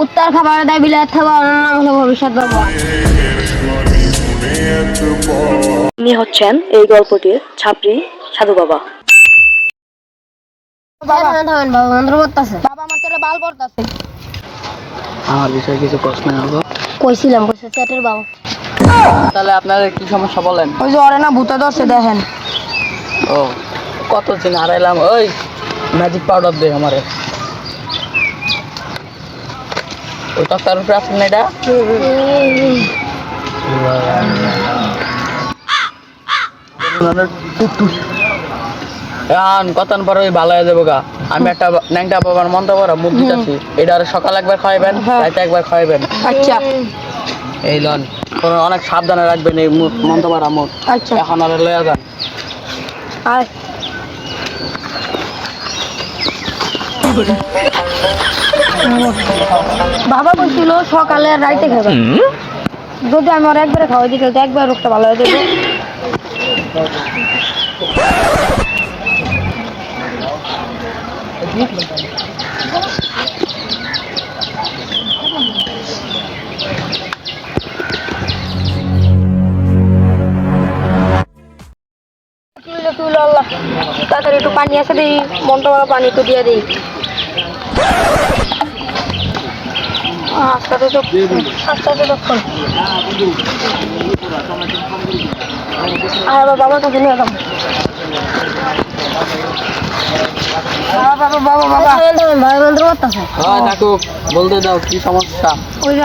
উত্তর খাবার দেয় বিলাত খাবার নাম হলো ভবিষ্যৎ বাবা। ইনি হচ্ছেন এই গল্পটির ছাত্রী সাধু বাবা। বাবা বন্ধু করতেছে বাবা আমার তোরা বাল পড়তাছে আমার বিষয়ে কিছু প্রশ্ন হবে। কইছিলাম কইছে চ্যাটের বাবা। তাহলে আপনাদের কি সমস্যা বলেন? ওই যে ওরে না ভূতে ধরছে দেখেন। ও কত দিন হারাইলাম। ওই ম্যাজিক পাউডার দে আমারে। ওই তক্তার উপরে আছে না এটা? কতক্ষণ পরে ওই ভালো হয়ে যাবো গা। আমি একটা ন্যাংটা বাবার মন্ত্র করা মুখ দিতেছি। এটা সকাল একবার খাওয়াবেন, রাতে একবার খাওয়াবেন। আচ্ছা এই লন অনেক সাবধানে রাখবেন এই মন্ত্র করা মুখ। আচ্ছা এখন আর লয়ে যান। আয় বাবা বলছিল সকালে আর রাইতে খাবে। যদি আমি আর একবারে খাওয়াই দিতে তো একবার রোগটা ভালো হয়ে যাবে। তাড়াতাড়ি একটু পানি আছে দিই, মনটা পানি একটু দিয়ে দিই। আস্তে আস্তে আর বাবার কাছে নিয়ে এলাম। বলতে দাও কি সমস্যা? ওই যে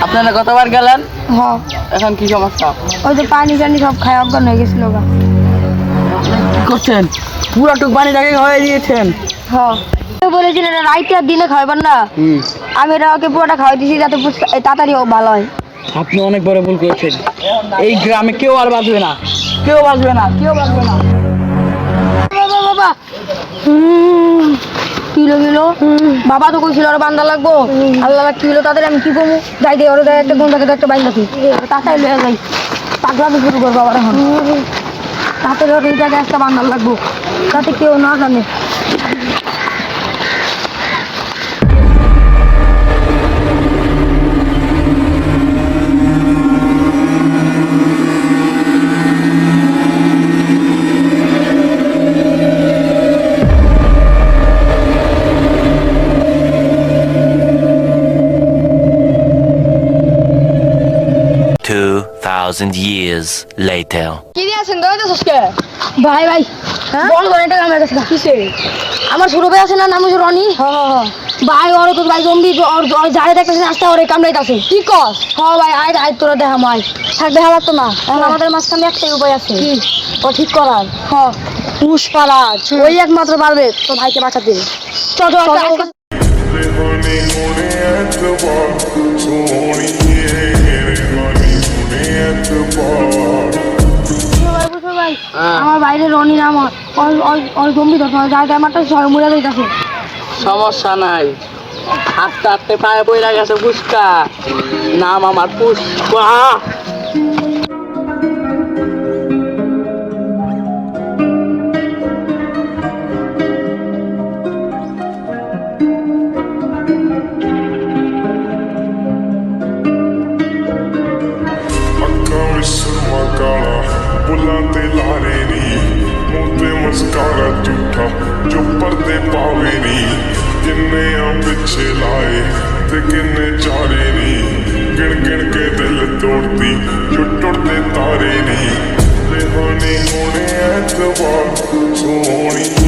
আপনারা কতবার গেলেন? হ্যাঁ এখন কি সমস্যা? ওই যে পানি টানি সব খাই অজ্ঞান হয়ে গেছিল। কি করছেন? পুরাটুক পানিটাকে হয়ে দিয়েছেন। হ্যাঁ বলেছিলেন রাইতে আর দিনে খাইবার না। আমি এটা ওকে পুরোটা খাওয়াই দিয়েছি যাতে তাড়াতাড়ি ভালো হয়। আপনি অনেক বড় ভুল করেছেন। এই গ্রামে কেউ আর বাঁচবে না, কেউ বাঁচবে না, কেউ বাঁচবে না। বাবা বাবা কিলো কিলো বাবা তো কইছিল আর বান্দা লাগবো। আল্লাহ কিলো তাদের আমি কি কমু যাই দিয়ে ওরা একটা গন্ডাকে একটা বাইন্দা তুই তাড়াতাড়ি লয়ে যাই। পাগলামি শুরু করবো আবার এখন। তাড়াতাড়ি ওর এই জায়গায় একটা বান্দার লাগবো যাতে কেউ না জানে। 2,000 years later. কি দিয়েছেন দইতে সসকে ভাই ভাই বল বল এটা আমার কাছে কিসে আমার ছোট ভাই আছে না নাম হচ্ছে রনি। ভাই ওর তো ভাই জম্বি ওর যারে দেখতেছ রাস্তা ওরে কামড়াইতাছে। কি কস? হ্যাঁ ভাই আয় আয় তোরা দেখা মাই থাক দেখা লাগতো না। আমাদের মাঝখানে একটাই উপায় আছে কি ও ঠিক করার। হ্যাঁ পুষ্পারাজ ওই একমাত্র পারবে তো ভাইকে বাঁচাতে। চল চল আমার বাইরে রনি নাম ওই জম্বি তো যাই আমারটা সবাই মরে যাইতাছে। সমস্যা নাই, হাঁটতে হাঁটতে পায়ে পড়ে গেছে পুষ্কা। নাম আমার পুষ্পা। बुला ते लारे नी मुंह ते मस्कारा झूठा जो पर्दे पावे नी किन्ने पिछे लाए ते किन्ने चारे नी गिन गिन के दिल तोड़ती जो टुटते तारे नी रेहानी होने ऐतबार सोनी